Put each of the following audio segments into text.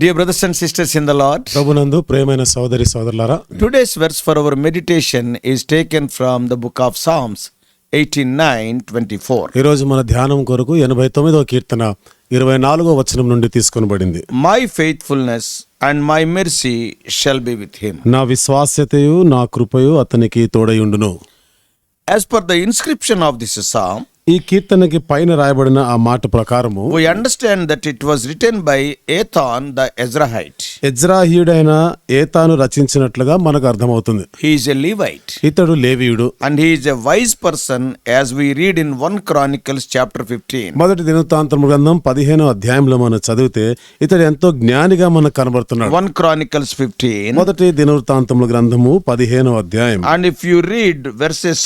Dear brothers and sisters in the Lord, ప్రభునందు ప్రియమైన సోదరి సోదరులారా, today's verse for our meditation is taken from the book of Psalms 89:24. ఈ రోజు మన ధ్యానం కొరకు 89వ కీర్తన 24వ వచనం నుండి తీసుకొనబడింది. My faithfulness and my mercy shall be with him. నా విశ్వాస్యతయు నా కృపయు అతనికి తోడయుండును. As per the inscription of this psalm, ఈ కీర్తనకి పైన రాయబడిన ఆ మాట ప్రకారము we understand that it was written by Ethan the Ezrahite. ఎజ్రాహీయుడైన Ethan రచించినట్లుగా మనకు అర్థమవుతుంది. He is a Levite ఇతడు లేవీయుడు. and he is a wise person, as we read in 1 Chronicles chapter 15. మొదటి దినవృత్తాంతముల గ్రంథం 15వ అధ్యాయంలో మనం చదివితే ఇతడు ఎంతో జ్ఞానిగా మనకు కనబడుతున్నాడు. 1 Chronicles 15. మొదటి దినవృత్తాంతముల గ్రంథము 15వ అధ్యాయం. And if you read verses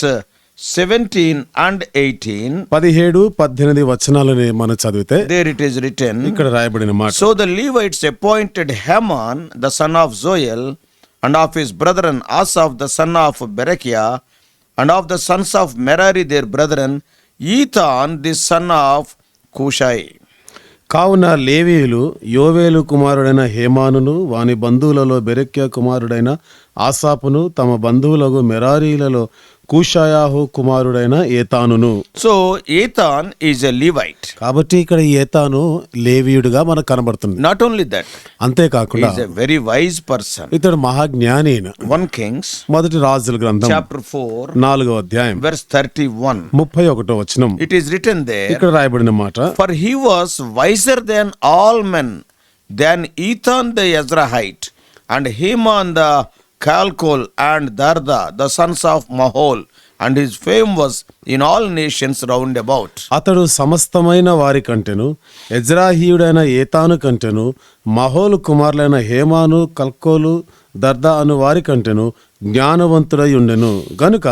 17 and 18, 17-18 వచనాలని మనం చదివితే there it is written, ఇక్కడ రాయబడిన మాట. so the Levites appointed Heman the son of Zoel, and of his brethren Asaph the son of Berechiah, and of the sons of Merari their brethren Ethan the son of Cushai. కావున లేవీయులు యోవేలు కుమారుడైన హేమానును వాని బంధువులలో బెరెక్యా కుమారుడైన ఆసాపును తమ బంధువులకు మెరారీలలో కూషాయాహు కుమారుడైన ఏతానును. So Ethan is a Levite. కాబట్టి ఇక్కడ ఈ ఏతాను లేవీయుడుగా మనకు కనబడుతుంది. Not only that, he అంతేకాకుండా is a very wise person. ఇతడు మహాజ్ఞాని అయిన 1 Kings మొదటి రాజుల గ్రంథం chapter 4 4వ అధ్యాయం verse 31. 31వ వచనం. It is written there, ఇక్కడ రాయబడిన మాట, for he was wiser than all men, than Ethan the Ezrahite, and Heman the Calcol, and Darda the sons of Mahol, and his fame was in all nations round about. అతడు సమస్తమైన వారి కంటెను ఎజ్రాహీయుడైన Ethan కంటెను Mahol కుమారులైన హేమాను Calcol దర్దా అను వారి కంటెను జ్ఞానవంతుడై ఉండెను గనుక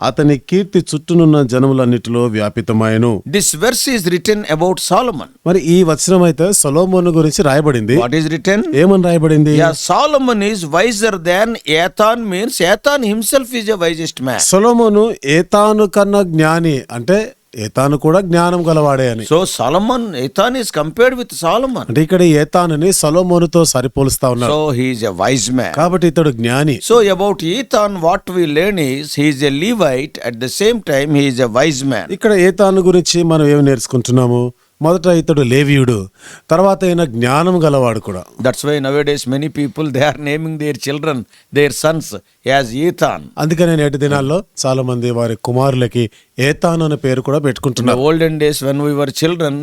అతని కీర్తి చుట్టూనున్న జనములన్నిటిలో వ్యాపితమాయెను. This verse is written about Solomon. మరి ఈ వచనం అయితే సొలొమోను గురించి రాయబడింది. What is written? ఏమని రాయబడింది? Yeah, Solomon is wiser than Ethan, means Ethan himself is a wisest man. Solomon Ethan కన్నా జ్ఞాని, అంటే ఏతాను కూడా జ్ఞానం గలవాడే అని. So Ethan is compared with Solomon. అంటే ఇక్కడ ఏతానుని సొలొమోనుతో సరిపోలుస్తా ఉన్నారు. So he is a wise man. కాబట్టి ఇతడు జ్ఞాని. So about Ethan, what we learn is he is a Levite, at the same time he is a wise man. ఇక్కడ Ethan గురించి మనం ఏమి నేర్చుకుంటున్నాము? మొదట ఇతడు లేవీయుడు, తర్వాత అయిన జ్ఞానం గలవాడు కూడా. That's why nowadays many people, they are naming their children, their sons as Ethan. అందుకనే నేటి దినాల్లో చాలా మంది వారి కుమారులకి ఏతాను అనే పేరు కూడా In the పెట్టుకుంటున్నారు. olden days when we were children,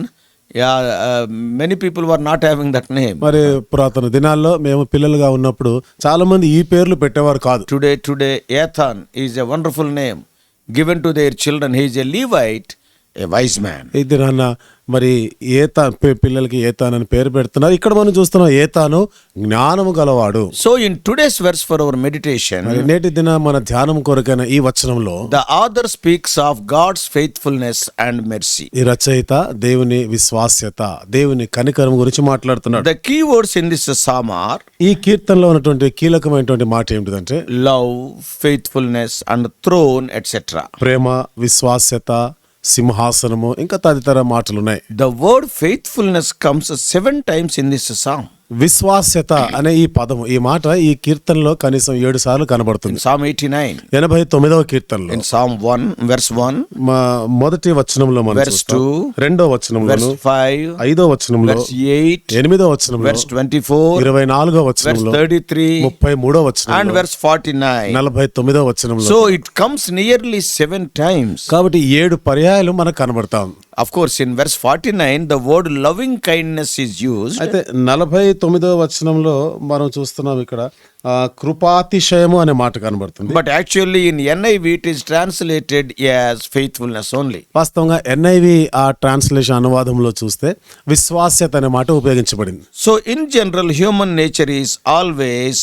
many people were not having that name. మరి పురాతన దినాల్లో మేము పిల్లలుగా ఉన్నప్పుడు చాలా మంది ఈ పేర్లు పెట్టేవారు కాదు. Today Ethan is a wonderful name given to their children. He is a Levite, a wise man. ఈ దినాన్న మరి పిల్లలకి ఏతాను అని పేరు పెడుతున్నారు. ఇక్కడ మనం చూస్తున్నాం ఏతాను జ్ఞానము గలవాడు. So in today's verse for our meditation, మరి నేటి దిన మన ధ్యానం కొరకైన ఈ వచనంలో the author speaks of God's faithfulness and mercy. ఈ రచయిత దేవుని విశ్వాస్యత, దేవుని కనికరం గురించి మాట్లాడుతున్నాడు. The key words in this psalm are ఈ కీర్తనలో ఉన్నటువంటి కీలకమైనటువంటి మాట ఏమిటంటే love, faithfulness, and throne, etc. ప్రేమ, విశ్వాస్యత, సింహాసనము, ఇంకా తదితర మాటలు ఉన్నాయి. The word faithfulness comes 7 times in this psalm. విశ్వాస్యత అనే ఈ పదము, ఈ మాట ఈ కీర్తనలో కనీసం 7 సార్లు In కనబడుతుంది. Psalm 89, 89వ కీర్తనలో in Psalm 1, verse 1, మొదటి వచనంలో మనం verse చూస్తాం. 2, రెండో వచనంలోను, verse 5, 5వ వచనంలో, verse 8, 8వ వచనంలో, verse 24, 24వ verse వచనంలో, 33, 33వ and వచనంలో, verse 49. 49వ వచనంలో. So it comes nearly 7 times. కాబట్టి 7 పర్యాయాలు మనకు కనబడతాం. Of course, in verse 49, the word loving kindness is used. అయితే 49వ వచనంలో మనం చూస్తున్నాం ఇక్కడ కృపాతిశయము అనే మాట కనబడుతుంది. But actually in NIV it is translated as faithfulness only. వాస్తవంగా NIV ఆ ట్రాన్స్లేషన్ అనువాదంలో చూస్తే విశ్వాస్యత అనే మాట ఉపయోగించబడింది. So in general, human nature is always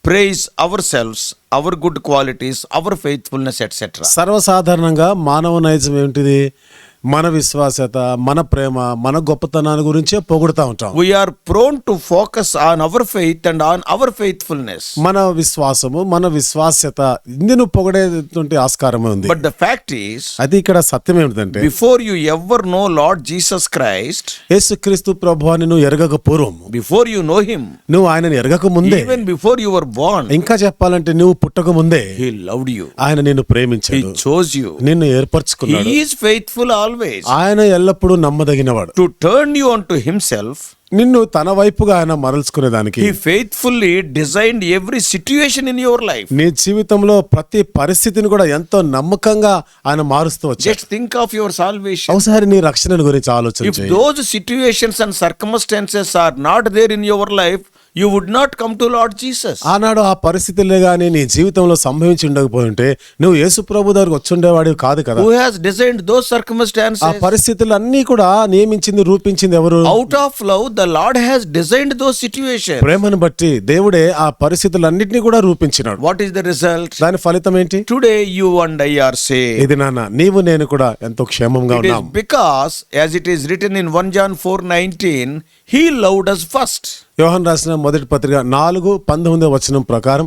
praise ourselves, our good qualities, our faithfulness, etc. సర్వసాధారణంగా మానవ నైజం ఏమిటిది? మన విశ్వాసత, మన ప్రేమ, మన గొప్పతనాన్ని గురించే పొగుడుతా ఉంటాం. We are prone to focus on our faith and on our faithfulness. మన విశ్వాసము, మన విశ్వాస్యత ఇందును పొగడేటువంటి ఆస్కారమే ఉంది. But the fact is, అది ఇక్కడ సత్యం ఏమిటంటే, before you ever know Lord Jesus Christ, యేసుక్రీస్తు ప్రభువుని నువ్వు ఎరగక పూర్వం, before you know him, నువ్వు ఆయనని ఎరగక ముందే, even before you were born, ఇంకా చెప్పాలంటే నువ్వు పుట్టక ముందే he loved you. ఆయన నిన్ను He ప్రేమించాడు, chose you. నిన్ను ఏర్పరచుకున్నాడు. He is faithful always ఆయన ఎల్లప్పుడూ నమ్మదగినవాడు. to turn you unto himself. నిన్ను తన వైపుగా ఆయన మరల్చుకునేదానికి He faithfully designed every situation in your life. నీ జీవితంలో ప్రతి పరిస్థితిని కూడా ఎంతో నమ్మకంగా ఆయన మారుస్తూ వచ్చాడు. Just think of your salvation. ఒకసారి నీ రక్షణ గురించి ఆలోచన If చేయి. those situations and circumstances are not there in your life, you would not come to Lord Jesus. ఆనాడు ఆ పరిస్థితులే గానీ నీ జీవితంలో సంభవించి ఉండకపోయి ఉంటే నువ్వు యేసు ప్రభు దగ్గరకు వచ్చుండేవాడివి కాదు కదా. Who has designed those ఆ circumstances? పరిస్థితులన్నీ కూడా నియమించింది, రూపించింది ఎవరు? Out of love, the Lord has designed those situations. ప్రేమను బట్టి దేవుడే ఆ పరిస్థితులన్నింటినీ కూడా రూపించినాడు. What is the result? దాని ఫలితం ఏంటి? Today you and I are saved. ఇది నాన్న, నీవు నేను కూడా ఎంతో క్షేమంగా It is ఉన్నాం. because, as it is written in 1 John 4:19, He loved us first. యోహాను రాసిన మొదటి పత్రిక 4:19 ప్రకారం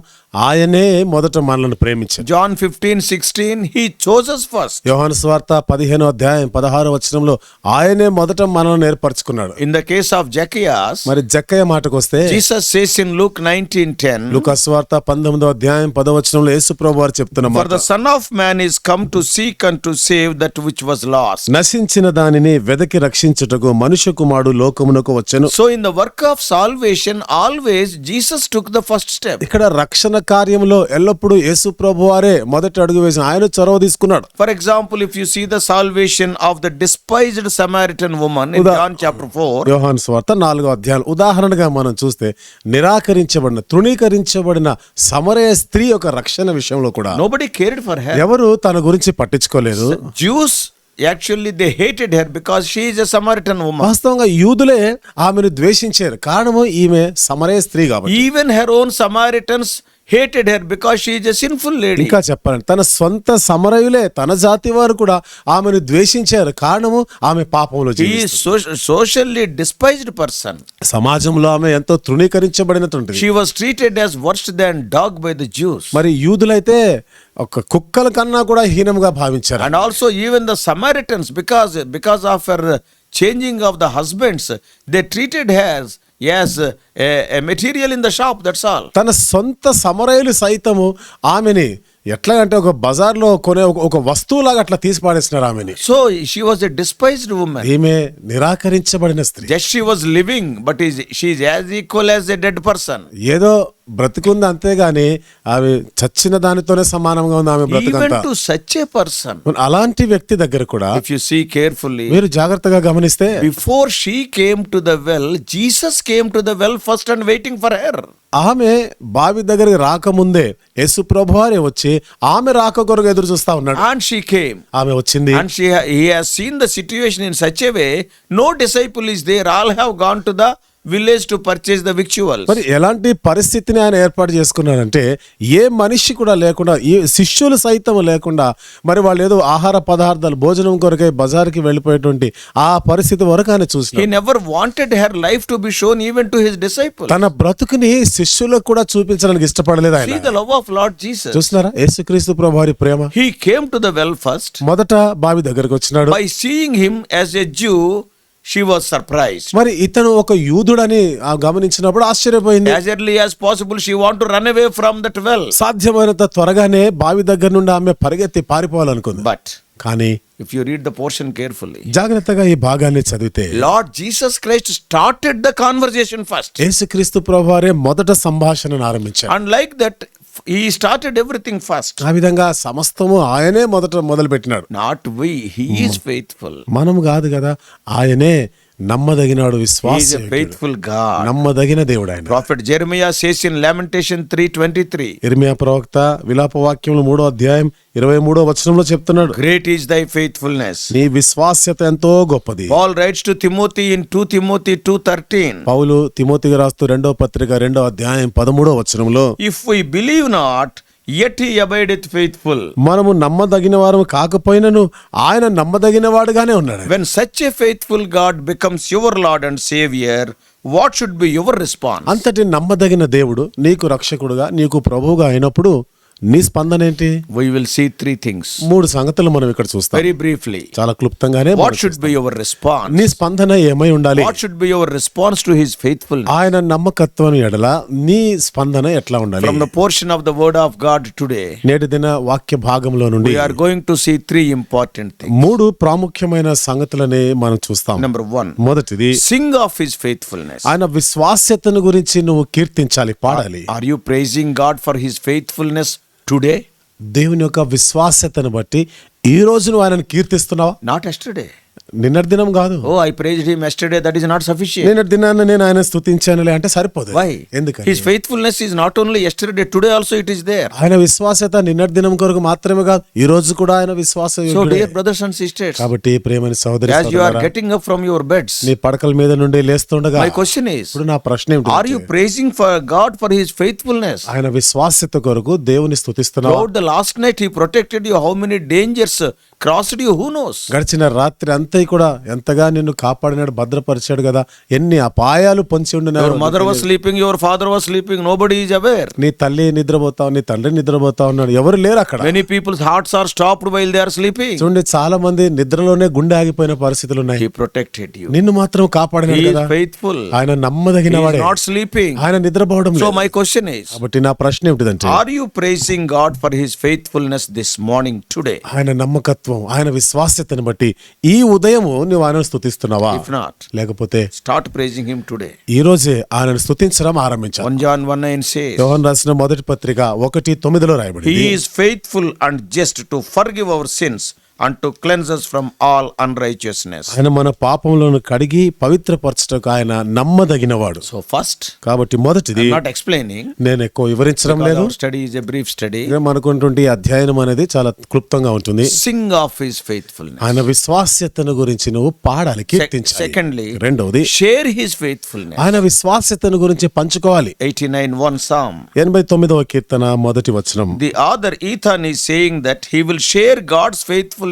ఆయనే మొదట మనల్ని ప్రేమించాడు. John 15:16, He chose us first. యోహాను సువార్త 15:16 ఆయనే మొదట మనల్ని ఏర్పరచుకున్నాడు. In the case of Zacchaeus, మరి జక్కయ్య మాటకు వస్తే Jesus says in Luke 19:10, లూకా సువార్త 19:10 యేసు ప్రభువు వారు చెప్తున్న For మాట, the Son of Man is come to seek and to save that which was lost. నశించిన దానిని వెదకి రక్షించుటకు మనుష్య కుమారుడు లోకమునకు వచ్చెను. So in the work of salvation, always Jesus took the first step. ఇక్కడ రక్షణ కార్యంలో ఎల్లప్పుడూ యేసు ప్రభువారే మొదటి అడుగు వేసిన, ఆయన చొరవ తీసుకున్నాడు. For example, if you see the salvation of the despised Samaritan woman in John chapter 4, యోహాను సువార్త 4 ఉదాహరణగా మనం చూస్తే నిరాకరించబడిన, తృణీకరించబడిన సమరయ స్త్రీ యొక్క రక్షణ విషయంలో కూడా nobody cared for her. ఎవరు తన గురించి పట్టించుకోలేదు. Jews, actually they hated her because she is a Samaritan woman. వాస్తవంగా యూదులే ఆమెను ద్వేషించారు, కారణము ఈమె సమరయ స్త్రీ కాబట్టి. Even her own Samaritans hated her because she is a sinful lady. ఇంకా చెప్పాలంటే తన సొంత సమరయులే, తన జాతి వారు కూడా ఆమెను ద్వేషించారు, కారణము ఆమె పాపంలో He is socially despised person. సమాజంలో ఆమె ఎంతో తృణీకరించబడినటువంటిది. She was treated as worse than dog by the Jews. మరి యూదులైతే ఒక కుక్కల కన్నా కూడా హీనంగా భావించారు. And also even the Samaritans, because of her changing of the husbands, they treated her as a material in the shop, that's all. తన సొంత సమరయులు సైతము ఆమెని ఎట్లా అంటే ఒక బజార్లో కొనే ఒక వస్తువులాగా అట్లా తీసి పాడేస్తున్నారు ఆమెని. So she was a despised woman. ఈమె నిరాకరించబడిన స్త్రీ. Just she was living, but she is as equal as a dead person. ఏదో బ్రతికుంది అంతేగాని ఆమె చచ్చిన దానితోనే సమానంగా ఉంది ఆమె Even బ్రతుకంతా. to such a person, అలాంటి వ్యక్తి దగ్గర కూడా if you see carefully, మీరు జాగ్రత్తగా గమనిస్తే, before she came to the well, Jesus came to the well first and waiting for her. ఆమె బావి దగ్గరికి రాకముందే యేసు ప్రభువారే వచ్చి ఆమె రాక కొరకు ఎదురు చూస్తా ఉన్నాడు. And she came. ఆమె వచ్చింది. And he has seen the situation in such a way, no disciple is there, all have gone to the village to purchase the victuals. మరి ఎలాంటి పరిస్థితిని ఆయన ఏర్పాటు చేసుకున్నాడంటే, ఏ మనిషి కూడా లేకుండా, ఏ శిష్యులు సైతం లేకుండా, మరి వాళ్ళు ఏదో ఆహార పదార్థాలు భోజనం కొరకై బజార్కి వెళ్ళిపోయేటువంటి ఆ పరిస్థితి వరకు ఆయన He చూసినాడు. never wanted her life to be shown even to his disciples. తన బ్రతుకుని శిష్యులకు కూడా చూపించడానికి ఇష్టపడలేదు See ఆయన. the love of Lord Jesus. చూస్తున్నారా యేసుక్రీస్తు ప్రభువారి ప్రేమ? He came to the well first. మొదట బావి దగ్గరకు వచ్చినాడు. By seeing him as a Jew, she was surprised. మరి ఇతను ఒక యూదుడని గమనించినప్పుడు ఆశ్చర్యపోయింది. As early as possible, she want to run away from that well. సాధ్యమైనంత త్వరగానే బావి దగ్గర నుండి ఆమె పరిగెత్తి పారిపోవాలనుకుంది. But కానీ if you read the portion carefully, జాగ్రత్తగా ఈ భాగాన్ని చదివితే, Lord Jesus Christ started the conversation first. యేసుక్రీస్తు ప్రభువారే మొదట సంభాషణను ఆరంభించారు. And like that, he started everything first. ఆ విధంగా సమస్తము ఆయనే మొదలు పెట్టినాడు. Not we. He is faithful. మనము కాదు కదా, ఆయనే నమ్మదగినాడు, He is a విశ్వాసం, faithful God. నమ్మదగిన దేవుడు ఆయన. Prophet Jeremiah says in Lamentation 3:23, ఇర్మియా ప్రవక్త విలాపవాక్యములు 3:23 చెప్తున్నాడు, Great is thy faithfulness. నీ విశ్వాస్యత ఎంతో గొప్పది. Paul writes to Timothy in 2 Timothy 2:13, పౌలు తిమోతికి రాస్తూ 2వ పత్రిక 2వ అధ్యాయం 13వ వచనంలో, If we believe not, yet he abideth faithful. మనము నమ్మదగిన వారు కాకపోయినను ఆయన నమ్మదగిన వాడుగానే ఉన్నాడు. When such a faithful God becomes your Lord and Savior, what should be your response? అంతటి నమ్మదగిన దేవుడు నీకు రక్షకుడుగా నీకు ప్రభువుగా అయినప్పుడు నీ స్పందన ఏంటి? We will see three things. 3 సంగతులు మనం ఇక్కడ చూస్తాం. Very briefly. చాలా క్లుప్తంగానే What should be your response? నీ స్పందన ఏమై ఉండాలి? What should be your response to his faithfulness? ఆయన నమ్మకత్వం ఎడల నీ స్పందన ఎట్లా ఉండాలి? From the portion of the word of God today, నేటి దిన వాక్య భాగంలో నుండి we are going to see three important things. 3 ప్రాముఖ్యమైన సంగతులని మనం చూస్తాం. Number 1, మొదటిది, sing of his faithfulness. ఆయన విశ్వాస్యతను గురించి నువ్వు కీర్తించాలి, పాడాలి. Are you praising God for his faithfulness today? దేవుని యొక్క విశ్వాస్యతను బట్టి ఈ రోజు నువ్వు ఆయనను కీర్తిస్తున్నావా? Not yesterday. నిన్నటి దినం కాదు. Oh, I praised him yesterday. That is not sufficient. నిన్నటి దినాన్ని నేను ఆయన స్తుతించానులే అంటే సరిపోదు. Why? ఎందుకని? His faithfulness is not only yesterday, today also it is there. ఆయన విశ్వాసత నిన్నటి దినం కొరకు మాత్రమే కాదు, ఈ రోజు కూడా ఆయన విశ్వాస So యోగ్యుడే. dear brothers and sisters, కాబట్టి ప్రియమైన సహోదరి as you are సహోదరులారా, getting up from your beds, నీ పడకల మీద నుండి లేస్తుండగా my question is, ఇప్పుడు నా ప్రశ్న ఏమిటి? are you praising for God for his faithfulness? ఆయన విశ్వాసత కొరకు దేవుని స్తుతిస్తున్నావా? Throughout the last night he protected you. How many dangers crossed you? Who knows? గడిచిన రాత్రి అంతా కూడా ఎంతగా నిన్ను కాపాడినాడు, భద్రపరిచాడు కదా. ఎన్ని అపాయాలు పొంచి Your ఉండినాడు. mother was sleeping, your father was sleeping, nobody is aware. నీ తల్లి నిద్రపోతావు, నీ తండ్రి నిద్రపోతా ఉన్నాడు, ఎవరు లేరు అక్కడ. Many people's hearts are stopped while they are sleeping. చూడండి, చాలా మంది నిద్రలోనే గుండె ఆగిపోయిన పరిస్థితులు ఉన్నాయి. He protected you. నిన్ను మాత్రం కాపాడినాడు He is కదా. faithful. ఆయన నమ్మదగిన He is వాడే. not sleeping. ఆయన నిద్రపోవడం So లేదు. my question is, కాబట్టి నా ప్రశ్న ఏమిటిదంటే, are you praising God for his faithfulness this morning today? ఆయన నమ్మకత్వం, ఆయన విశ్వాస్యతను బట్టి ఈ ఉదయము నువ్వు ఆయనను స్తుతిస్తున్నావా? If not, లేకపోతే start praising him today. ఈ రోజే ఆయనను స్తుతించడం ఆరంభించాలి. 1 John 1:9 says, యోహాను రాసిన మొదటి పత్రిక 1:9 రాయబడింది. he is faithful and just to forgive our sins and to cleanse us from all unrighteousness. ఆయన మన పాపములను కడిగి పవిత్రపరచుటకు ఆయన నమ్మదగినవాడు. So first, కాబట్టి మొదటిది, I'm not explaining, నేను ఎక్కువ వివరించడం because లేదు. our study is a brief study. మనకున్నటువంటి ఈ అధ్యయనం అనేది చాలా క్లుప్తంగా ఉంటుంది. Sing of his faithfulness. ఆయన విశ్వాస్యతను గురించి నువ్వు పాడాలి, కీర్తించాలి. Secondly, రెండవది, share his faithfulness. ఆయన విశ్వాస్యతను గురించి పంచుకోవాలి. 89:1 Psalm. 89వ కీర్తన మొదటి వచనం. The author Ethan is saying that he will share God's faithfulness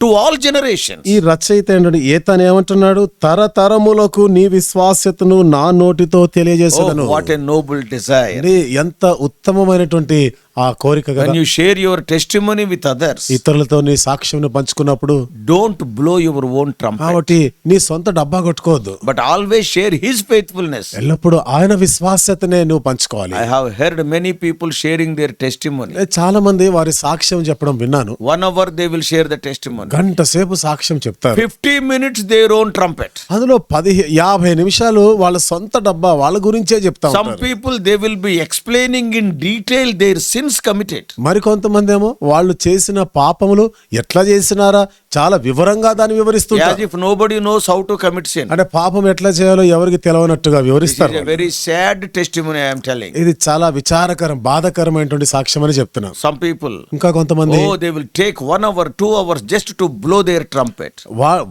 to all generations. ఈ రచయిత ఏంటంటే ఏతాను ఏమంటున్నాడు? తరతరములకు నీ విశ్వాస్యతను నా నోటితో తెలియజేసేదను. Oh, what a noble desire. ఇది ఎంత ఉత్తమమైనటువంటి ఆ కోరిక కదా. When you share your testimony with others, ఇతరులతో నీ సాక్ష్యం పంచుకున్నప్పుడు don't blow your own trumpet, కాబట్టి నీ సొంత డబ్బా కొట్టుకోవద్దు, but always share his faithfulness. ఎల్లప్పుడూ ఆయన విశ్వాస్యతనే నువ్వు పంచుకోవాలి. I have heard many people sharing their testimony. చాలా మంది వారి సాక్ష్యం చెప్పడం విన్నాను. 1 hour they will share the testimony. గంట సేపు సాక్ష్యం చెప్తారు. 50 minutes their own trumpet. అందులో 50 నిమిషాలు వాళ్ళ సొంత డబ్బా వాళ్ళ గురించే చెప్తా Some ఉంటారు. people they will be explaining in detail their sins committed. మరి కొంతమంది ఏమో వాళ్ళు చేసిన పాపములు ఎట్లా చేసినారా చాలా వివరంగా దాన్ని As వివరిస్తుంటారు. if nobody knows how to commit sin. అంటే పాపం ఎట్లా చేయాలో ఎవరికి తెలియనట్టుగా This is వివరిస్తారు. a very sad testimony I am telling. ఇది చాలా విచారకరం, బాధాకరమైనటువంటి సాక్ష్యం అని చెప్తున్నాను. Some people, ఇంకా కొంతమంది oh, they will take 1 hour, 2 hours just to blow their trumpet.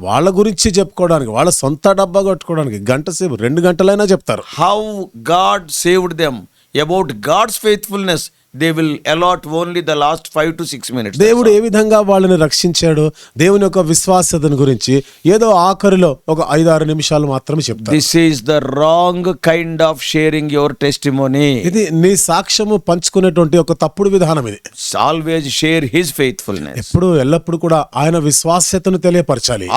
వాళ్ళ గురించి చెప్పుకోవడానికి, వాళ్ళ సొంత డబ్బా కొట్టుకోవడానికి గంట సేపు 2 గంటలైనా చెప్తారు. How God saved them, about God's faithfulness, they will allot only the last 5 to 6 minutes. దేవుడు ఏ విధంగా వాళ్ళని రక్షించాడు, దేవుని యొక్క విశ్వాసతను గురించి ఏదో ఆఖరిలో ఒక 5-6 నిమిషాలు మాత్రమే చెప్తారు. This is the wrong kind of sharing your testimony. ఇది నీ సాక్ష్యము పంచుకునేటువంటి ఒక తప్పుడు విధానం. ఇది Always share his faithfulness. ఎప్పుడు ఎల్లప్పుడు కూడా ఆయన విశ్వాస్యతను తెలియపరచాలి.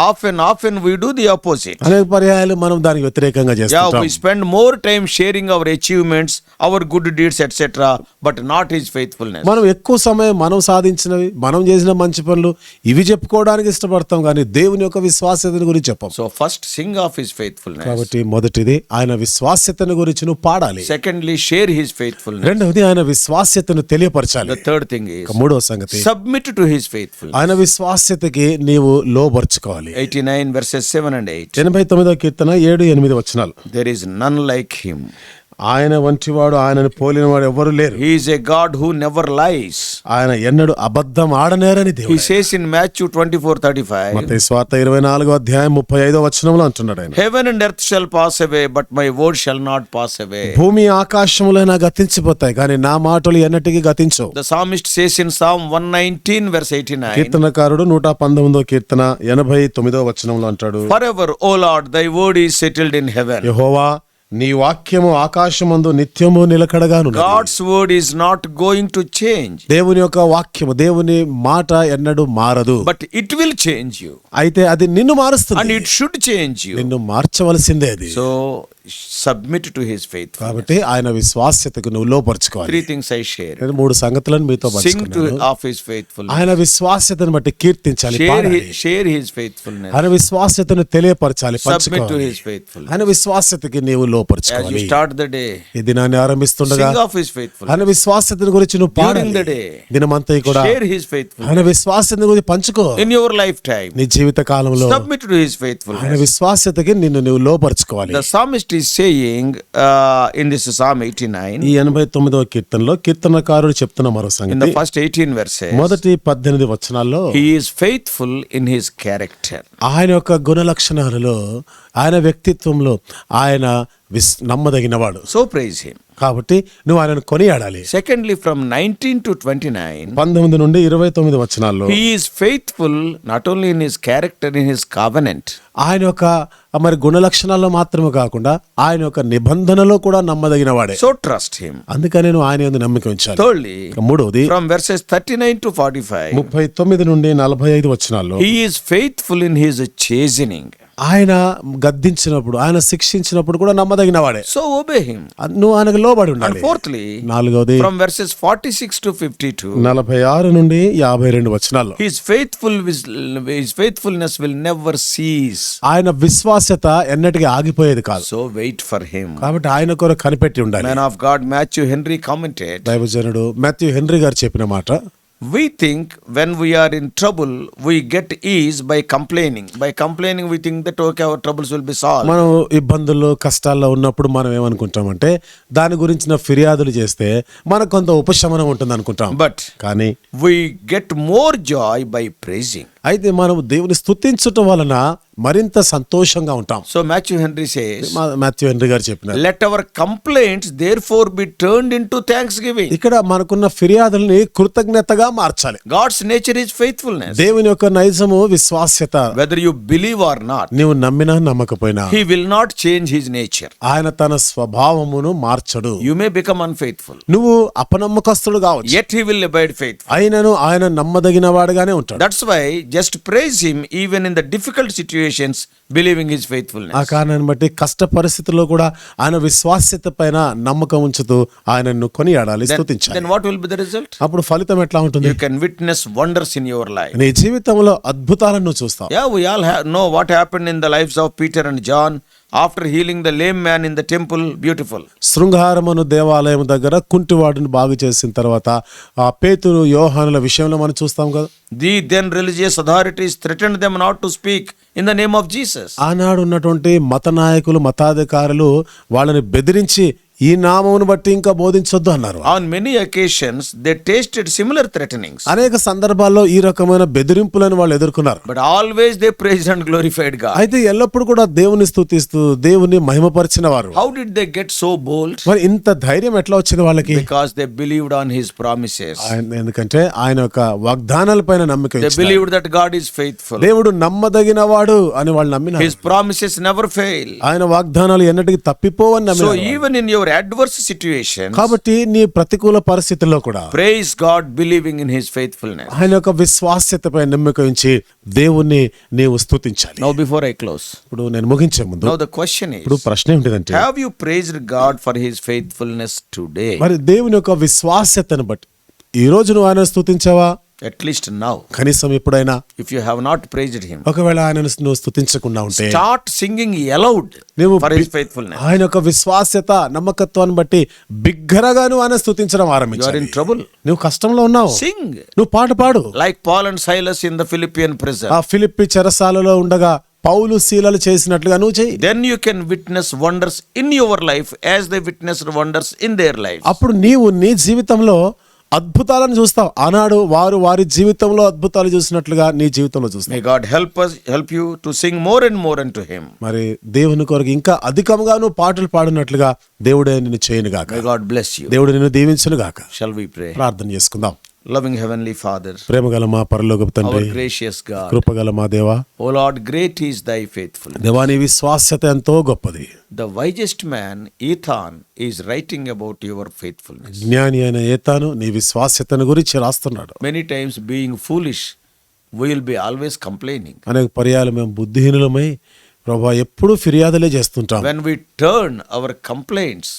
Often we do the opposite. అనేక పర్యాయాలు మనం దానికి వ్యతిరేకంగా Yeah, చేస్తాం. we spend more time sharing our achievements, our good deeds, etc., but not his faithfulness. మనం ఎక్కువ సమయం మనం సాధించినవి, మనం చేసిన మంచి పనులు ఇవి చెప్పుకోవడానికి ఇష్టపడతాం, కానీ దేవుని యొక్క విశ్వాస్యతను గురించి చెప్పం. So first sing of his faithfulness. కాబట్టి మొదటిది ఆయన విశ్వాస్యతను గురించి నువ్వు పాడాలి. Secondly, share his faithfulness. రెండవది ఆయన విశ్వాస్యతను తెలియపరచాలి. The third thing is మూడవ సంగతి, submit to his faithfulness. ఆయన విశ్వాస్యతకి నీవు లోబర్చుకోవాలి. 89 verses 7 and 8. 89వ కీర్తన 7-8 వచనాలు. There is none like him. ఆయన వంటివాడు, ఆయనను పోలినవాడు ఎవరు లేరు. He is a God who never lies. ఆయన ఎన్నడు అబద్ధం ఆడనేరని He దేవుడు. says in Matthew 24:35, మత్తయి స్వార్త 24:35 అంటున్నాడు ఆయన. Heaven and earth shall pass away, but my word shall not pass away. భూమి ఆకాశములైనా గతించిపోతాయి, కానీ నా మాటలు ఎన్నటికీ గతించవు. The psalmist says in Psalm 119 verse 89, కీర్తనకారుడు 119వ కీర్తన 89వ వచనంలో అంటాడు, Forever, O Lord, thy word is settled in heaven. యెహోవా నీ వాక్యము ఆకాశమందు నిత్యము నిలకడగాను. God's word is not going to change, దేవుని యొక్క వాక్యము, దేవుని మాట ఎన్నడూ మారదు, but it will change you, అయితే అది నిన్ను and మారుస్తుంది, it should change you. నిన్ను మార్చవలసిందే అది. So submit to his faithfulness. కాబట్టి ఆయన విశ్వాస్యతకు నువ్వు లోపరుచుకోవాలి. 3 things I share. నేను 3 సంగతులను మీతో Sing పంచుకున్నాను. of his faithfulness. ఆయన విశ్వాస్యతను బట్టి కీర్తించాలి, పాడాలి. Share his faithfulness. ఆయన విశ్వాస్యతను తెలియపరచాలి, Submit to పంచుకోవాలి. his faithfulness. ఆయన విశ్వాస్యతకి నీవు As you లోపరుచుకోవాలి. start the day, ఈ దినాన్ని ఆరంభిస్తుండగా sing of his faithfulness. ఆయన విశ్వాస్యతను గురించి నువ్వు During the పాడాలి. day, దినమంతా కూడా share his faithfulness. ఆయన విశ్వాస్యతను గురించి పంచుకో. In your lifetime, నీ జీవిత కాలంలో submit to his ఆయన faithfulness. విశ్వాస్యతకి నిన్ను నువ్వు లోపరుచుకోవాలి. The psalmist is saying in this Psalm 89, ఈ 89వ కీర్తనలో కీర్తనకారుడు చెప్తున్న మరో in the సంగతి, first 18 verses, మొదటి 18 వచనాల్లో he is faithful in his character. ఆయన యొక్క గుణ లక్షణాలలో, ఆయన వ్యక్తిత్వంలో ఆయన నమ్మదగినవాడు. So praise him. కాబట్టి నువ్వు ఆయనను కొనియాడాలి. Secondly, from 19 to 29, 19 నుండి 29 వచనాల్లో he is faithful not only in his character, in his covenant. ఆయన యొక్క మరి గుణ లక్షణాల్లో మాత్రమే కాకుండా ఆయన యొక్క నిబంధనలో కూడా నమ్మదగినవాడే. So trust him. అందుకని నువ్వు ఆయన యందు నమ్మిక ఉంచాలి. Thirdly, మూడవది from verses 39 to 45, 39 నుండి 45 వచనాల్లో he is faithful in his chastening. ఆయన గద్దించినప్పుడు, ఆయన శిక్షించినప్పుడు కూడా నమ్మదగినవాడే. So obey him. నువ్వు ఆయనకు లోబడి And ఉండాలి. fourthly, నాలుగవది from verses 46 to 52, 46 నుండి 52 వచనాల్లో his faithfulness will never cease. ఆయన విశ్వాస్యత ఎన్నటికీ ఆగిపోయేది కాదు. So wait for him. కాబట్టి ఆయన కొరకు కనిపెట్టి ఉండాలి. Man of God Matthew Henry commented, దైవజనుడు మాథ్యూ హెన్రీ గారు చెప్పిన మాట, we think when we are in trouble, we get ease by complaining. By complaining, we think that okay, our troubles will be solved. మనం ఇబ్బందుల్లో కష్టాల్లో ఉన్నప్పుడు మనం ఏమనుకుంటామంటే దాని గురించిన ఫిర్యాదులు చేస్తే మనకు కొంత ఉపశమనం ఉంటుంది అనుకుంటాం. But కానీ we get more joy by praising. అయితే మనం దేవుని స్తుతించటం వలన మరింత సంతోషంగా ఉంటాం. So Matthew Henry says, Matthew henry గారు చెప్పినారు, let our complaints therefore be turned into thanksgiving. ఇక్కడ మనకున్న ఫిర్యాదుల్ని కృతజ్ఞతగా మార్చాలి. God's nature is faithfulness. దేవుని యొక్క నైజము విశ్వాస్యత. Whether you believe or not, నీవు నమ్మినా నమ్మకపోయినా he will not change his nature. ఆయన తన స్వభావమును మార్చడు. You may become unfaithful, నువ్వు అపనమ్మకస్తుడు కావచ్చు, yet he will abide faithful. అయినను ఆయన నమ్మదగిన వాడుగానే ఉంటాడు. That's why just praise him even in the difficult situations, believing his ఆ faithfulness. కారణాన్ని బట్టి కష్ట పరిస్థితుల్లో కూడా ఆయన విశ్వాస్యత పైన నమ్మకం ఉంచుతూ ఆయనను కొనియాడాలి, స్తుతించాలి. Then what will be the result? అప్పుడు ఫలితం ఎట్లా ఉంటుంది? You can witness wonders in your life. నీ జీవితంలో అద్భుతాలను నువ్వు చూస్తావు. Yeah, we all know what happened in the lives of Peter and John after healing the lame man in the temple. Beautiful. శృంగారమును దేవాలయం దగ్గర కుంటివాడిని బాగు చేసిన తర్వాత ఆ పేతురు యోహానుల విషయంలో మనం చూస్తాం కదా. The then religious authorities threatened them not to speak in the name of Jesus. ఆనాడు ఉన్నటువంటి మత నాయకులు, మతాధికారులు వాళ్ళని బెదిరించి ఈ నామమును బట్టి ఇంకా బోధించొద్దు అన్నారు. On many occasions they tasted similar threatenings, అనేక సందర్భాల్లో ఈ రకమైన బెదిరింపులను వాళ్ళు ఎదుర్కొన్నారు. but always they praised and glorified God. అయితే ఎల్లప్పుడు కూడా దేవుని స్తుతిస్తూ దేవుని మహిమపరిచిన వారు. How did they get so bold? మరి ఇంత ధైర్యం ఎట్లా వచ్చింది వాళ్ళకి? Because they believed on his promises. ఎందుకంటే ఆయన యొక్క వాగ్దానాలపైన నమ్మిక They ఉంచారు. believed that God is faithful. దేవుడు నమ్మదగిన వాడు అని వాళ్ళు నమ్మినారు. His promises never fail. ఆయన వాగ్దానాలు ఎన్నటికీ తప్పిపోవని So నమ్మినారు. even in your adverse situations, కాబట్టి నీ ప్రతికూల పరిస్థితుల్లో కూడా praise God believing in his faithfulness. ఆయన యొక్క విశ్వాస్యతపై నమ్మిక ఉంచి దేవుణ్ణి నీవు స్తుతించాలి. Now before I close, ఇప్పుడు నేను ముగించే ముందు now the question ఇప్పుడు is, ప్రశ్న ఏమిటంటే, have you praised God for his faithfulness today? మరి దేవుని యొక్క విశ్వాస్యతను బట్టి ఈ రోజు నువ్వు ఆయన స్తుతించావా? At least now. కనీసం ఎప్పుడైనా If you have not praised him, ఒకవేళ ఆయనను నువ్వు స్తుతించకుండా ఉంటే start singing aloud నువ్వు for his faithfulness. ఆయన యొక్క విశ్వాస్యత, నమ్మకత్వాన్ని బట్టి బిగ్గరగా నువ్వు ఆయన స్తుతించడం You are ఆరంభించాలి. in trouble. నువ్వు కష్టంలో ఉన్నావు, Sing నువ్వు పాట పాడు. like Paul and Silas in the Philippian prison. ఆ ఫిలిప్పి చెరసాలలో ఉండగా పౌలు శీలలు చేసినట్లుగా నువ్వు చేయి. Then you can witness wonders in your life as they witnessed wonders in their lives. అప్పుడు నీవు నీ జీవితంలో అద్భుతాలను చూస్తావు. ఆనాడు వారు వారి జీవితంలో అద్భుతాలు చూసినట్లుగా నీ జీవితంలో చూస్తావు. May God help you to sing more and more unto him. మరి దేవుని కొరకు ఇంకా అధికంగా నువ్వు పాటలు పాడినట్లుగా దేవుడే నిన్ను చేయను గాక. May God bless you. దేవుడు నిన్ను దీవించును గాక. Shall we pray? ప్రార్థన చేసుకుందాం. Loving heavenly Father, ప్రేమగల మా పరలోకపు our తండ్రి, gracious God, కృపగల మా దేవా, O Lord, great is thy faithfulness. దేవా నీ విశ్వాస్యత ఎంతో గొప్పది. The wisest man, Ethan, is writing about your faithfulness. జ్ఞాని అయిన ఏతాను నీ విశ్వాస్యతను గురించి రాస్తున్నాడు. Many times being foolish, we will be always complaining. అనేక పర్యాలు మేము బుద్ధిహీనులమై ప్రభా ఎప్పుడూ ఫిర్యాదులే చేస్తుంటాం. When we turn our complaints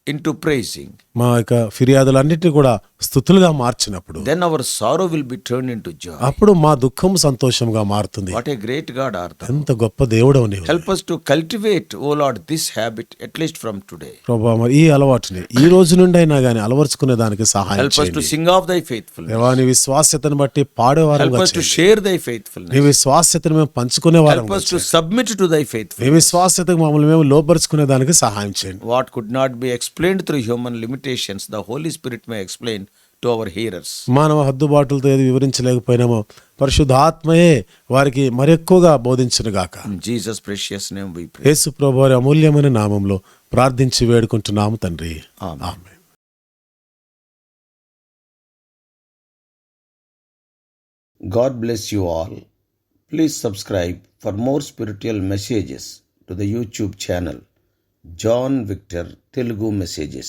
into praising, మా యొక్క ఫిర్యాదులన్నిటిని కూడా స్తుతులుగా మార్చినప్పుడు then our sorrow will be turned into joy. అప్పుడు మా దుఃఖం సంతోషంగా మారుతుంది. What a great God art thou. ఎంత గొప్ప దేవుడవు నీవు. Help us to cultivate, O Lord, this habit at least from today. ప్రభా మరి ఈ అలవాటుని ఈ రోజు నుండి అయినా గానీ అలవర్చుకునే దానికి సహాయం Help us to చేయండి. sing of thy faithfulness. దేవా నీ విశ్వాస్యతను బట్టి Help పాడేవారంగా us to చేయండి. share thy faithfulness. నీ విశ్వాస్యతను మేము పంచుకునే Help వారంగా us to చేయండి. submit to thy నీ faithfulness. విశ్వాస్యతకు మమ్మల్ని మేము లోపరుచుకునే దానికి సహాయం చేయండి. What could not be explained through human limitations, the Holy Spirit may explain to our hearers. మానవ హద్దుబాటులతో ఏది వివరించలేకపోయినామో పరిశుద్ధాత్మయే వారికి మరెక్కువగా బోధించును గాక. In Jesus' precious name we pray. యేసు ప్రభువు వారి అమూల్యమైన నామంలో ప్రార్థించి వేడుకుంటున్నాము తండ్రి. Amen. Amen. God bless you all. Please subscribe for more spiritual messages to the YouTube channel John Victor Telugu Messages.